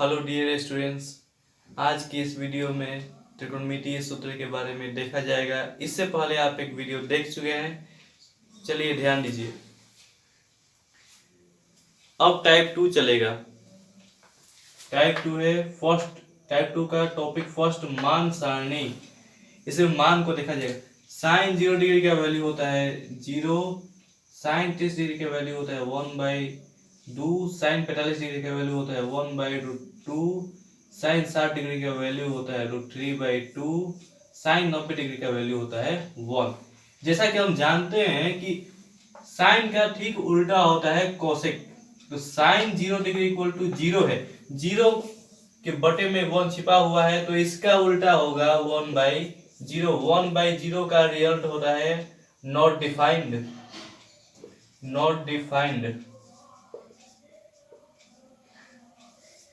Hello dear students. आज की इस वीडियो में त्रिकोणमितीय सूत्र के बारे में देखा जाएगा। इससे पहले आप एक वीडियो देख चुके हैं, चलिए ध्यान दीजिए। अब टाइप 2 चलेगा। टाइप 2 है फर्स्ट। टाइप 2 का टॉपिक फर्स्ट मान सारणी। इसमें मान को देखा जाएगा। साइन 0 डिग्री का वैल्यू होता है 0। साइन 30 डिग्री का वैल्यू होता है 1/2। साइन 45 डिग्री का वैल्यू होता है 1/√2। साइन 60 डिग्री का वैल्यू होता है √3/2। साइन 90 डिग्री का वैल्यू होता है 1। जैसा कि हम जानते हैं कि साइन का ठीक उल्टा होता है कोसेक। तो साइन 0 डिग्री इक्वल टू 0 है। 0 के बटे में 1 छिपा हुआ है, तो इसका उल्टा होगा 1/0। 1/0 का रिजल्ट होता है not defined. Not defined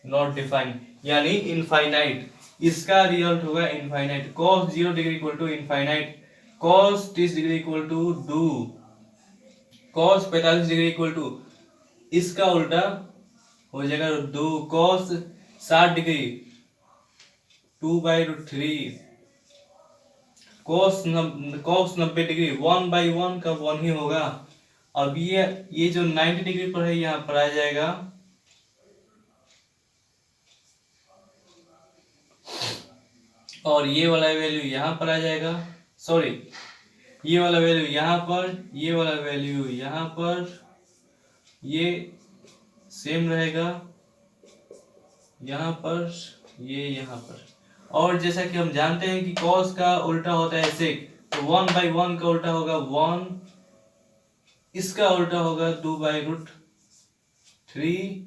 not defined यानी इनफाइनाइट। इसका रिजल्ट होगा infinite. cos 0 degree equal to infinite. cos 30 degree equal to 2। cos 45 degree equal to इसका उल्टा हो जाएगा 2। cos 60 degree 2/√3। cos 90 डिग्री 1/1 का 1 ही होगा। अब ये जो 90 डिग्री पर है यहाँ पर आ जाएगा, और ये वाला वैल्यू यहाँ पर आ जाएगा। सॉरी, ये वाला वैल्यू यहाँ पर, ये वाला वैल्यू यहाँ पर, ये सेम रहेगा यहाँ पर, ये यहाँ पर। और जैसा कि हम जानते हैं कि cos का उल्टा होता है sec, तो 1/1 का उल्टा होगा 1। इसका उल्टा होगा 2/√3।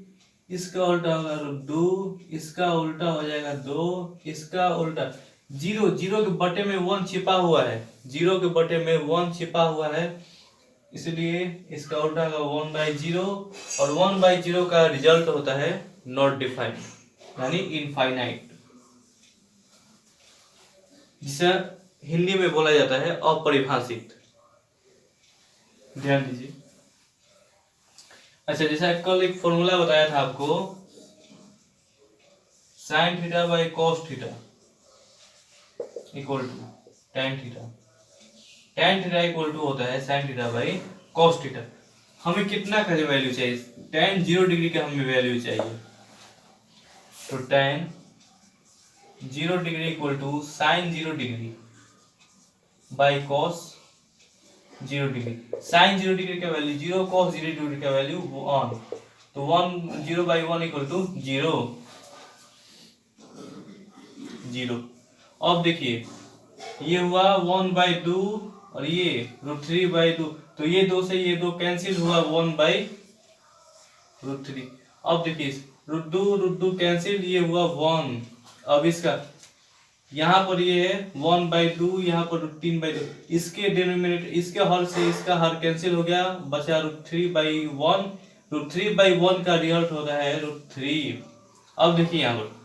इसका उल्टा होगा √2। इसका उल्टा हो जाएगा 2। इसका उल्टा 0। 0 के बटे में 1 छिपा हुआ है। 0 के बटे में 1 छिपा हुआ है, इसलिए इसका उल्टा होगा 1/0। और 1/0 का रिजल्ट होता है नॉट डिफाइंड यानी इनफाइनाइट, जिसे हिंदी में बोला जाता है अपरिभाषित। ध्यान दीजिए। अच्छा, जैसा कल एक फॉर्मूला बताया था आपको, sine theta by cos theta equal to tan theta. tan theta equal to होता है sine theta by cos theta. हमें कितना का वैल्यू चाहिए? tan 0 डिग्री का हमें वैल्यू चाहिए। तो tan 0 degree equal to sine 0 degree by cos 0 degree. Sine 0 degree का वैल्यू 0, कॉस 0 डिग्री का वैल्यू 1। तो 0/1 इक्वल टू 0। अब देखिए, ये हुआ 1/2 और ये √3/2। तो ये 2 से ये 2 कैंसिल हुआ 1/√3। अब देखिए, √2 कैंसिल, ये हुआ 1। अब इसका यहाँ पर ये है 1/2, यहाँ पर √3/2। इसके डिनोमिनेटर, इसके हर से इसका हर कैंसिल हो गया, बचा √3/1। √3/1 का रिजल्ट होता है √3। अब देखिए यहाँ पर,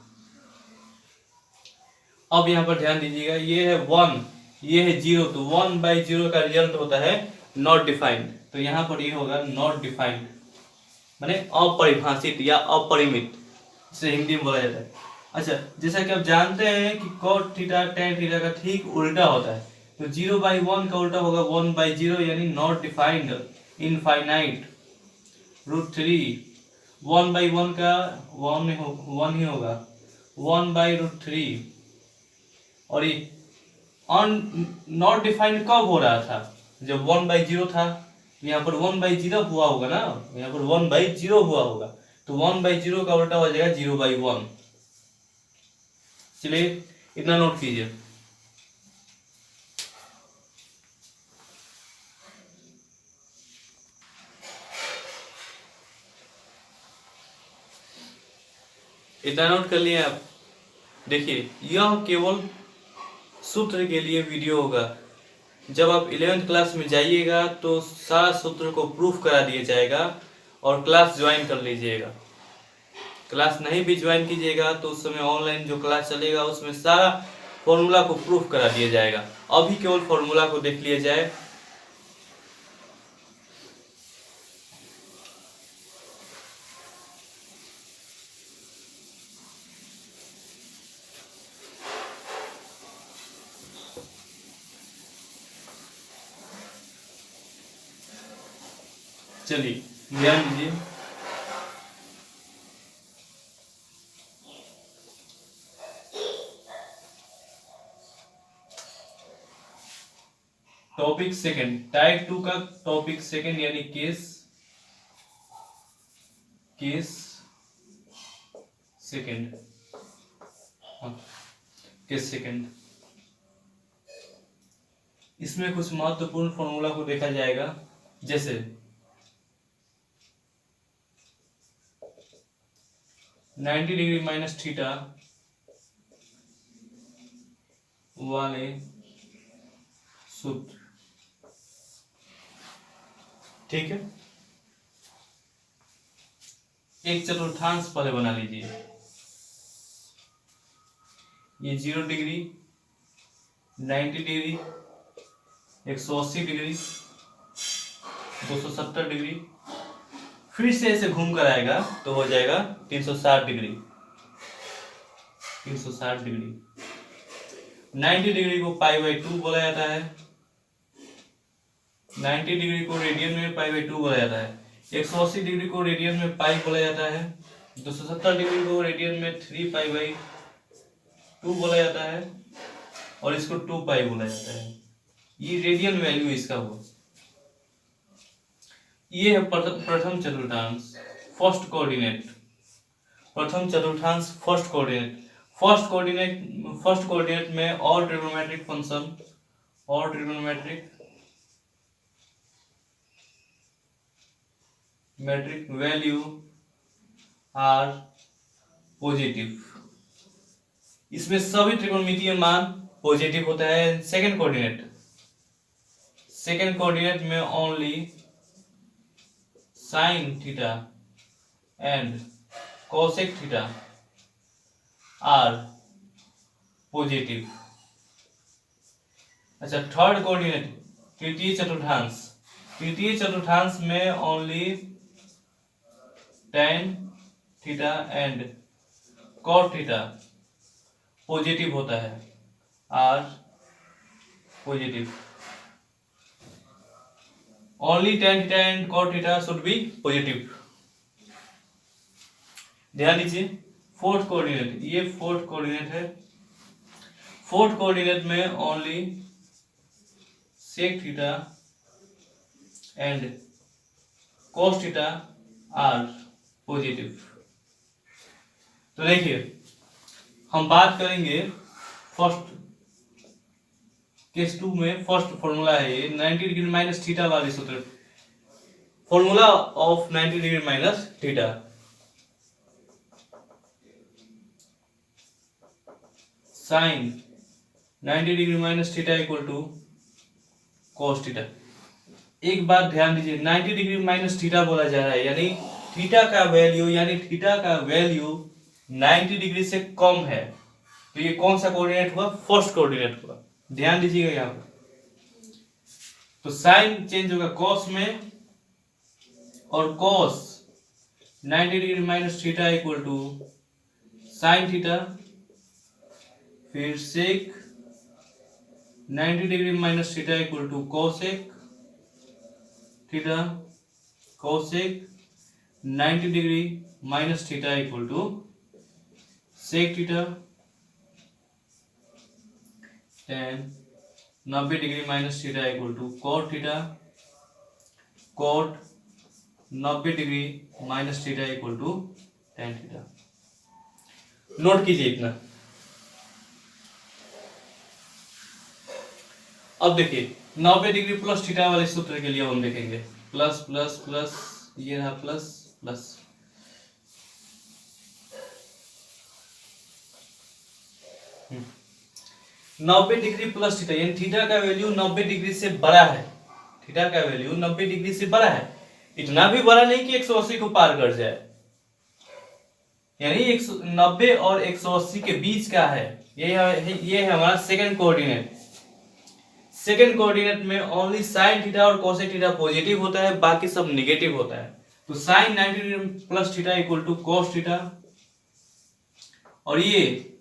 अब यहाँ पर ध्यान दीजिएगा, ये है 1, ये है 0। तो 1/0 का रिजल्ट होता है नॉट डिफाइंड। तो यहाँ पर ये होगा नॉट डिफाइंड माने अपरिभाषित या अपरिमित, इसे हिंदी में बोला जाता है। अच्छा, जैसा कि आप जानते हैं कि cot थीटा tan थीटा का ठीक उल्टा होता है, तो 0/1 का उल्टा होगा 1/0 यानी नॉट डिफाइंड, इनफाइनाइट। √3 1/1 का 1 ही होगा 1/√3। और ये नॉट डिफाइंड कब हो रहा था? जब 1/0 था। यहाँ पर 1/0 हुआ होगा ना, यहाँ पर 1/0 हुआ होगा, तो 1/0 का उल्टा हो जाएगा 0/1। चलिए इतना नोट कीजिए। इतना नोट कर लिए आप। देखिए, यह केवल सूत्र के लिए वीडियो होगा। जब आप 11th क्लास में जाइएगा तो सारा सूत्र को प्रूफ करा दिया जाएगा और क्लास ज्वाइन कर लीजिएगा। क्लास नहीं भी ज्वाइन कीजिएगा तो उस समय ऑनलाइन जो क्लास चलेगा उसमें सारा फॉर्मूला को प्रूफ करा दिया जाएगा। अभी केवल फॉर्मूला को देख लिया जाए। चलिए ध्यान दीजिए, टॉपिक सेकंड, टाइप 2 का टॉपिक सेकंड यानी केस सेकंड, केस सेकंड। इसमें कुछ महत्वपूर्ण फॉर्मूला को देखा जाएगा, जैसे -90 माइनस थीटा वाले सूत्र, ठीक है। एक चतुर्थांश पहले बना लीजिए, ये 0°, 90°, 180°, 270°, फिर से ऐसे घूम कर आएगा तो हो जाएगा 360°। 90° को π/2 बोला जाता है, 90° को रेडियन में π/2 बोला जाता है, 180° को रेडियन में पाई बोला जाता है, 270° को रेडियन में 3π/2 बोला जाता है, और इसको 2π बोला जाता है। ये रेडियन वैल्यू इसका हो। ये है प्रथम चतुर्थांश, फर्स्ट कोऑर्डिनेट। प्रथम चतुर्थांश फर्स्ट कोऑर्डिनेट। फर्स्ट कोऑर्डिनेट में और ट्रिग्नोमेट्रिक फंक्शन और trigonometric metric value are positive. इसमें सभी त्रिकोणमितीय मान पॉजिटिव होता है। सेकंड कोऑर्डिनेट में only sine theta and cosec theta are positive. अच्छा, थर्ड कोऑर्डिनेट तृतीय चतुर्थांश में only tan theta and cot theta positive होता है, are positive. Only tan theta and cot theta should be positive. ध्यान दीजिए, फोर्थ कोऑर्डिनेट, ये फोर्थ कोऑर्डिनेट है। फोर्थ कोऑर्डिनेट में only sec theta and cos theta are positive. तो देखिए, हम बात करेंगे फर्स्ट केस 2 में। फर्स्ट फॉर्मूला है ये 90° माइनस थीटा वाले सूत्र। Formula of 90° minus theta, sine 90° minus theta equal to cos theta. एक बात ध्यान दीजिए, 90° माइनस थीटा बोला जा रहा है, यानी थीटा का वैल्यू 90° से कम है। तो ये कौन सा कोऑर्डिनेट हुआ? फर्स्ट कोऑर्डिनेट हुआ। ध्यान दीजिएगा यहाँ पर। तो साइन चेंज होगा कॉस में, और cos 90° minus theta equal to sine theta, फिर sec 90° minus theta equal to cosec theta, cosec 90° minus theta equal to sec theta, tan 90° minus theta equal to cot theta, cot 90° minus theta equal to tan theta. Note कीजिए इतना। अब देखिए, 90° plus theta वाले सूत्र के लिए हम देखेंगे, प्लस प्लस प्लस, ये रहा प्लस प्लस। हम्म 90° प्लस थीटा, यानी थीटा का वैल्यू 90° से बड़ा है। थीटा का वैल्यू 90° से बड़ा है, इतना भी बड़ा नहीं कि 180 को पार कर जाए, यानी 90 और 180 के बीच का है। ये है हमारा सेकंड कोऑर्डिनेट। सेकंड कोऑर्डिनेट में ओनली साइन थीटा और कोसेक थीटा पॉजिटिव होता है, बाकी सब निगेटिव होता है। तो sine 90° plus theta equal to cos theta, और ये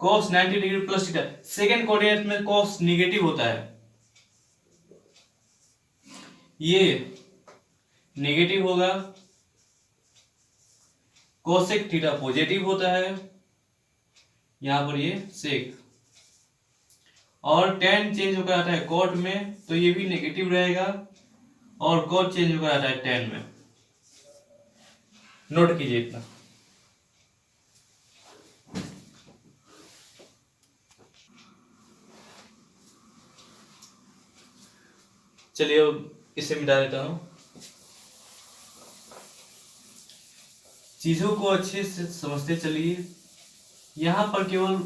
cos 90° plus theta. Second coordinate में cos निगेटिव होता है, ये नेगेटिव होगा, कोसेक थीटा पॉजिटिव होता है, यहां पर ये सेक, और टेन चेंज होकर आता है कॉट में तो ये भी नेगेटिव रहेगा, और कॉट चेंज होकर आता है टेन में। नोट कीजिए इतना। चलिए अब इसे मिटा देता हूं। चीजों को अच्छे से समझते चलिए। यहां पर केवल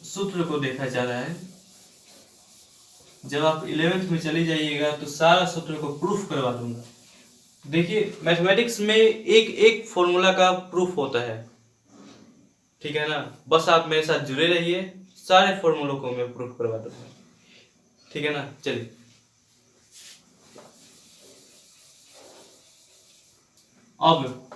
सूत्र को देखा जा रहा है। जब आप 11th में चले जाइएगा तो सारा सूत्र को प्रूफ करवा दूंगा। देखिए मैथमेटिक्स में एक एक फॉर्मूला का प्रूफ होता है, ठीक है ना। बस आप मेरे साथ जुड़े रहिए, सारे फॉर्मूलों को मैं प्रूफ करवा दूंगा, ठीक है ना। चलिए अब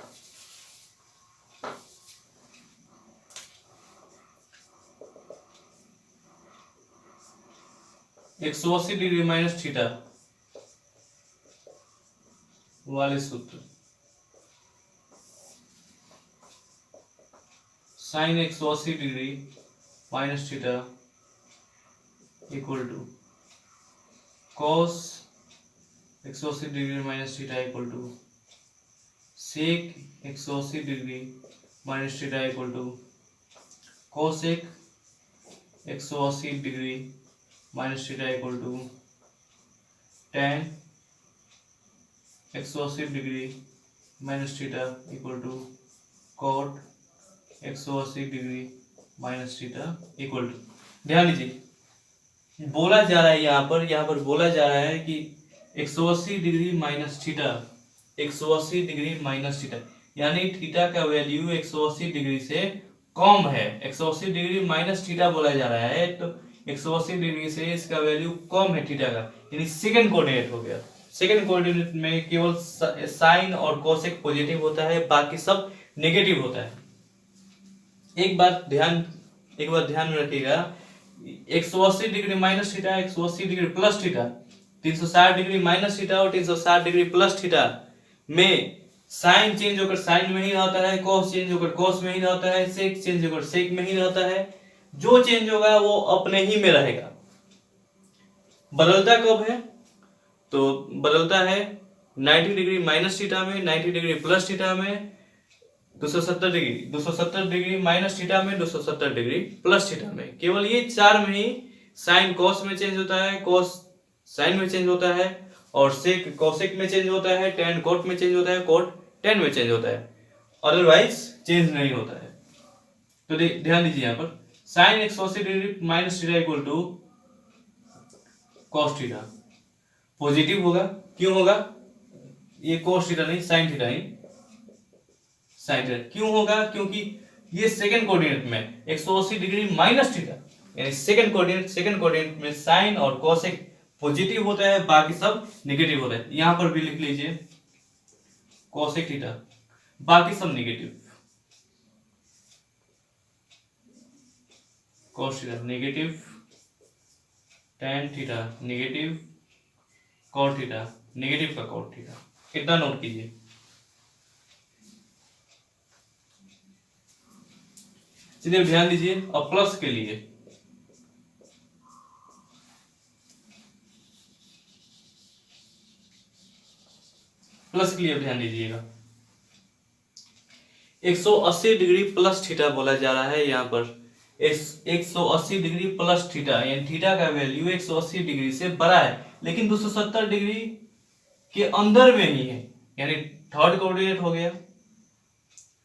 180 डिग्री माइनस थीटा वाले सूत्र, sine 180 degree minus theta equal to cos 180 degree minus theta equal to sec 180 degree minus theta equal to cosec 180 degree minus theta equal to tan 180 degree minus theta equal to cot 180 degree minus theta equal to. ध्यान दीजिए, बोला जा रहा है यहाँ पर बोला जा रहा है कि 180 degree minus theta, 180 degree minus theta, यानी थीटा का वैल्यू 180 डिग्री से कम है। 180 डिग्री माइनस थीटा बोला जा रहा है, तो 180 डिग्री से इसका वैल्यू कम है थीटा का, यानी सेकंड कोऑर्डिनेट हो गया। सेकंड कोऑर्डिनेट में केवल साइन और कोसेक पॉजिटिव होता है, बाकी सब नेगेटिव होता है। एक बार ध्यान में रखिएगा, 180 degree minus theta, 180 degree plus theta, 360 degree minus theta और 360 डिग्री प्लस थीटा में साइन चेंज होकर साइन में ही रहता है, कॉस चेंज होकर कॉस में ही रहता है, सेक चेंज होकर सेक में ही रहता है। जो चेंज होगा वो अपने ही में रहेगा। बदलता कब है? तो बदलता है 90 डिग्री माइनस थीटा में, 90 डिग्री प्लस थीटा में, 270 डिग्री माइनस थीटा में, 270 डिग्री प्लस थीटा में। केवल ये चार में ही साइन कॉस में चेंज होता है, कॉस साइन में चेंज होता है, और सेक कोसेक में चेंज होता है, टेन कोट में चेंज होता है, कोट टेन में चेंज होता है, अदरवाइज चेंज नहीं होता है। तो ध्यान दीजिए, यहाँ पर sine 180 degree minus theta equal to cos theta positive होगा। क्यों होगा? ये कॉस थीटा नहीं, साइन थीटा ही, साइन थीटा क्यों होगा? क्योंकि ये सेकंड कोऑर्डिनेट में 180 डिग्री माइनस थीटा, यानी सेकंड कोऑर्डिनेट में साइन और कोसेक पॉजिटिव होता है, बाकी सब नेगेटिव होता है। यहां पर भी लिख लीजिए कोसेक थीटा, बाकी सब negative, cos theta negative, tan theta negative, cot theta negative का कॉट थीटा। कितना नोट कीजिए। चलिए ध्यान दीजिए, अब प्लस के लिए ध्यान दीजिएगा। 180 डिग्री प्लस थीटा बोला जा रहा है यहाँ पर। 180 डिग्री प्लस थीटा, यानी थीटा का वैल्यू 180 डिग्री से बड़ा है, लेकिन 270 डिग्री के अंदर में ही है, यानी थर्ड कोऑर्डिनेट हो गया।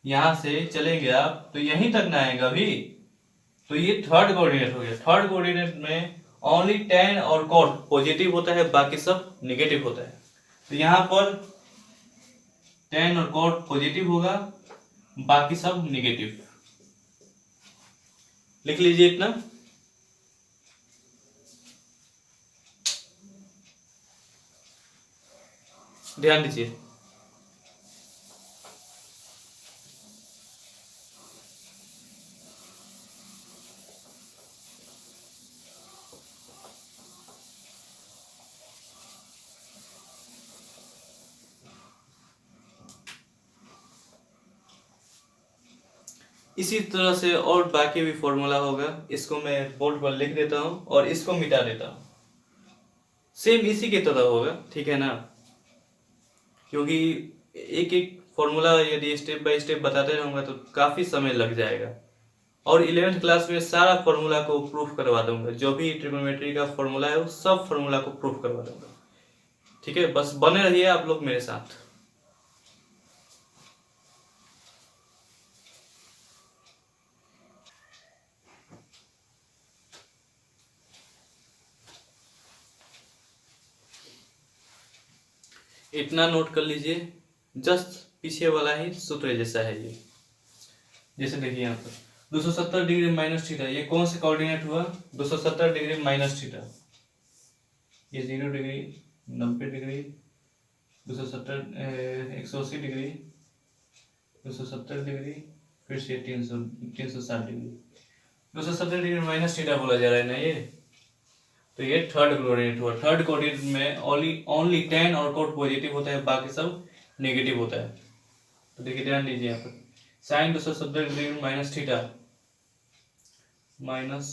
यहां से चलेंगे आप तो यहीं तक ना आएगा भी, तो ये थर्ड कोऑर्डिनेट हो गया। थर्ड कोऑर्डिनेट में ओनली टेन और कॉट पॉजिटिव होता है, बाकी सब नेगेटिव होता है। तो यहां पर टेन और कॉट पॉजिटिव होगा, बाकी सब नेगेटिव। लिख लीजिए इतना। ध्यान दीजिए, इसी तरह से और बाकी भी फॉर्मूला होगा, इसको मैं बोर्ड पर लिख देता हूँ और इसको मिटा देता हूँ। सेम इसी की तरह होगा, ठीक है ना, क्योंकि एक एक फॉर्मूला यदि स्टेप बाय स्टेप बताते रहूँगा तो काफ़ी समय लग जाएगा। और 11th क्लास में सारा फॉर्मूला को प्रूफ करवा दूंगा, जो भी ट्रिग्नोमेट्री का फॉर्मूला है वो सब फॉर्मूला को प्रूफ करवा दूंगा। ठीक है, बस बने रहिए आप लोग मेरे साथ। इतना नोट कर लीजिए, जस्ट पीछे वाला ही सूत्र जैसा है ये। जैसे देखिए यहाँ पर 270 डिग्री माइनस थीटा, ये कौन से कोऑर्डिनेट हुआ, 270 डिग्री माइनस थीटा, ये 0 डिग्री, 90 डिग्री, 270, 180 डिग्री, 270 डिग्री, फिर से 360 डिग्री, 270 डिग्री माइनस थीटा बोला जा रहा है ना ये। तो ये थर्ड कोऑर्डिनेट हुआ। थर्ड कोऑर्डिनेट में ओनली tan और cot पॉजिटिव होता है, बाकी सब नेगेटिव होता है। तो देखिए ध्यान दीजिए यहाँ पर sine 270 degree minus theta minus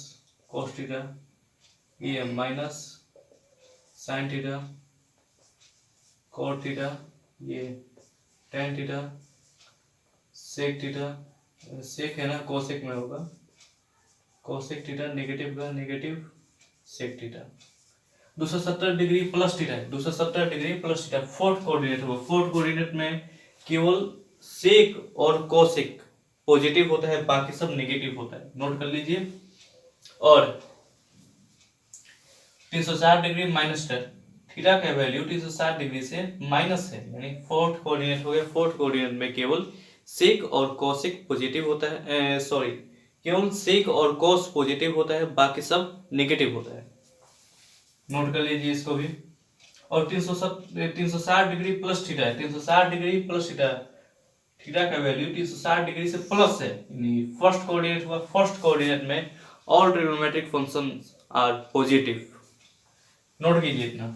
cos theta, ये minus sine theta cot theta, ये tan theta sec theta, sec है ना कोसेक में होगा, कोसेक थीटा नेगेटिव का negative sec theta, 270 degree plus theta, 270 degree plus theta fourth coordinate होगा। Fourth coordinate में केवल सेक और कोसेक पॉजिटिव होता है, बाकी सब नेगेटिव होता है, नोट कर लीजिए। और 360 डिग्री माइनस थीटा का वैल्यू 360 डिग्री से माइनस है, यानी फोर्थ कोऑर्डिनेट हो गया। फोर्थ कोऑर्डिनेट में केवल सेक और कोसेक पॉजिटिव होता है, सॉरी केवल सेक और कोस पॉजिटिव होता है, बाकी सब नेगेटिव होता है, नोट कर लीजिए इसको भी। और 360 डिग्री प्लस थीटा है, 360 डिग्री प्लस थीटा, थीटा का वैल्यू 360 डिग्री से प्लस है, फर्स्ट कोऑर्डिनेट हुआ। फर्स्ट कोऑर्डिनेट में all trigonometric functions are positive, note कीजिए इतना।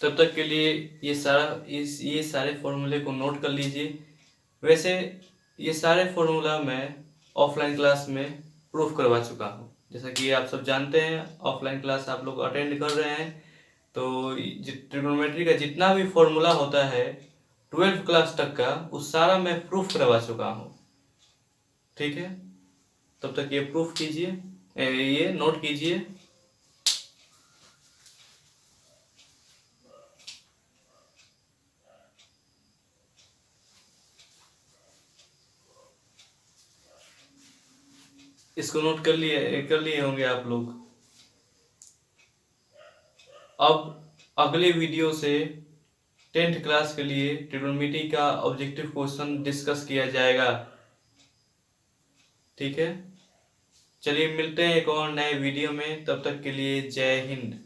तब तक के लिए ये सारे फॉर्मूले को नोट कर लीजिए। वैसे ये सारे फॉर्मूला मैं ऑफलाइन क्लास में प्रूफ करवा चुका हूँ, जैसा कि आप सब जानते हैं, ऑफलाइन क्लास आप लोग अटेंड कर रहे हैं। तो ट्रिग्नोमेट्री का जितना भी फॉर्मूला होता है 12th क्लास तक का, उस सारा मैं प्रूफ करवा चुका हूँ, ठीक है। तब तक ये प्रूफ कीजिए, ये नोट कीजिए। इसको नोट कर लिए होंगे आप लोग। अब अगले वीडियो से 10th क्लास के लिए ट्रिग्नोमेट्री का ऑब्जेक्टिव क्वेश्चन डिस्कस किया जाएगा, ठीक है। चलिए मिलते हैं एक और नए वीडियो में, तब तक के लिए जय हिंद।